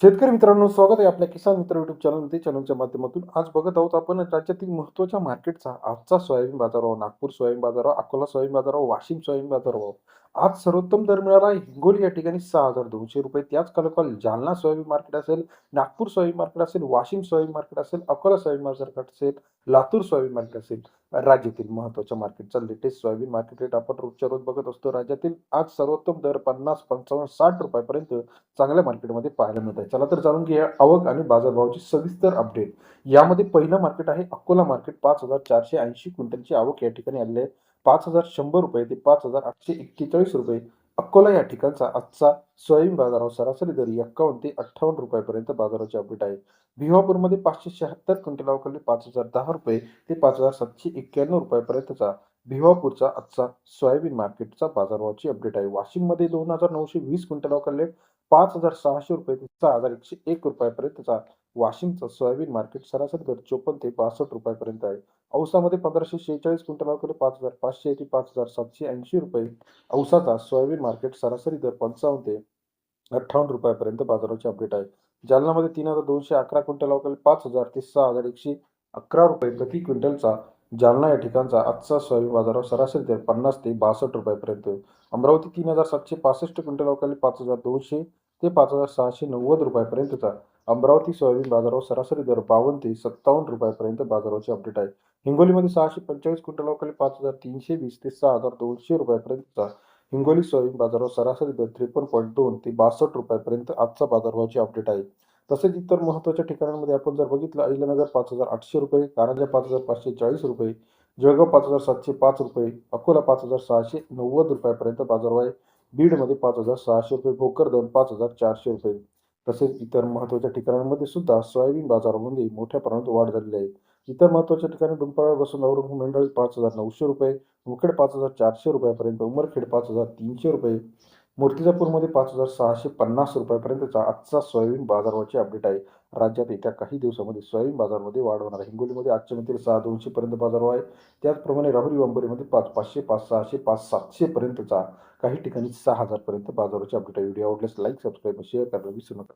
शेतकरी मित्रांनो, स्वागत आहे आपल्या किसान मित्र युट्यूब चॅनलमध्ये. चॅनलच्या माध्यमातून आज बघत आहोत आपण राज्यातील महत्त्वाच्या मार्केटचा आजचा सोयाबीन बाजारभाव, नागपूर सोयाबीन बाजारभाव, अकोला सोयाबीन बाजारभाव, वाशिम सोयाबीन बाजारभाव. आज सर्वोत्तम दर मिळाला आहे हिंगोली या ठिकाणी ₹6,200. त्याच कालोखाल जालना सोयाबीन मार्केट असेल, नागपूर सोयाबीन मार्केट असेल, वाशिम सोयाबीन मार्केट असेल, अकोला सोयाबीन मार्केट असेल, लातूर सोयाबीन मार्केट असेल. राज्यातील महत्त्वाच्या मार्केटचा लेटेस्ट सोयाबीन मार्केट रेट आपण रोजच्या रोज बघत असतो. राज्यातील आज सर्वोत्तम दर 50, 55, ₹60 पर्यंत चांगल्या मार्केटमध्ये पाहायला मिळत आहे. चला तर जाणून घेऊया आवक आणि बाजारभावाची सविस्तर अपडेट. यामध्ये पहिलं मार्केट आहे अकोला मार्केट. 5,480 क्विंटलची आवक या ठिकाणी आलेली आहे. ₹5,100 ते ₹5,841. अकोला या ठिकाणचा आजचा सोयाबीन बाजारभाव सरासरी दर 51 ते ₹58 पर्यंत बाजाराची अपडेट आहे. भिवापूरमध्ये 576 क्विंटल अवकाली ₹5,010 ते ₹5,791 पर्यंतचा भिवापूरचा आजचा सोयाबीन मार्केटचा बाजारभावाची अपडेट आहे. वाशिममध्ये 2,920 क्विंटल अवकाले ₹5,600 ते ₹6,101 पर्यंतचा वाशिमचा सोयाबीन मार्केट सरासरी दर 54 ते ₹62 पर्यंत आहे. औसामध्ये 1,546 क्विंटल अवकाले 5,500 ते ₹5,780. औसाचा सोयाबीन मार्केट सरासरी दर 55 ते ₹58 पर्यंत बाजाराची अपडेट आहे. जालन्यामध्ये 3,211 क्विंटल अवकाली 5,000 ते ₹6,111 प्रति क्विंटलचा जालना या ठिकाणचा आजचा सोयाबीन बाजारभाव सरासरी दर 50 ते ₹62 पर्यंत. अमरावती 3,765 क्विंटल अवकाली 5,200 ते ₹5,690 पर्यंतचा अमरावती सोयाबीन बाजारभाव सरासरी दर 52 ते ₹57 पर्यंत बाजाराची अपडेट आहे. हिंगोलीमध्ये 645 क्विंटल अवकाली 5,320 ते ₹6,200 पर्यंतचा हिंगोली सोयाबीन बाजारभाव सरासरी दर 53.2 ते ₹62 पर्यंत आजचा बाजारभावाची अपडेट आहे. तसेच इतर महत्त्वाच्या ठिकाणांमध्ये आपण जर बघितलं, अहिल्यानगर ₹5,800, कारंजा ₹5,540, जळगाव ₹5,705, अकोला ₹5,690 पर्यंत बाजारभाव आहे. बीडमध्ये ₹5,600, भोकरदन ₹5,400. तसेच इतर महत्त्वाच्या ठिकाणांमध्ये सुद्धा सोयाबीन बाजारामध्ये मोठ्या प्रमाणात वाढ झालेली आहे. इतर महत्त्वाच्या ठिकाणी पिंपळगाव औरंगाबाद मंडळी ₹5,900, मुखेड ₹5,400 पर्यंत, उमरखेड ₹5,300, मूर्तिजापूरमध्ये ₹5,650 पर्यंतचा आजचा सोयाबीन बाजारभावाची अपडेट आहे. राज्यात येत्या काही दिवसामध्ये सोयाबीन बाजारामध्ये वाढ होणार आहे. हिंगोलीमध्ये आजच्या मितीला 6,200 पर्यंत बाजारभाव आहे. त्याचप्रमाणे राहुरी अंबोलीमध्ये 5,500, 5,600, 5,700 पर्यंतचा, काही ठिकाणी 6,000 पर्यंत बाजाराची अपडेट आहे. व्हिडिओ आवडल्यास लाईक, सबस्क्राईब, शेअर करायला विसरू नका.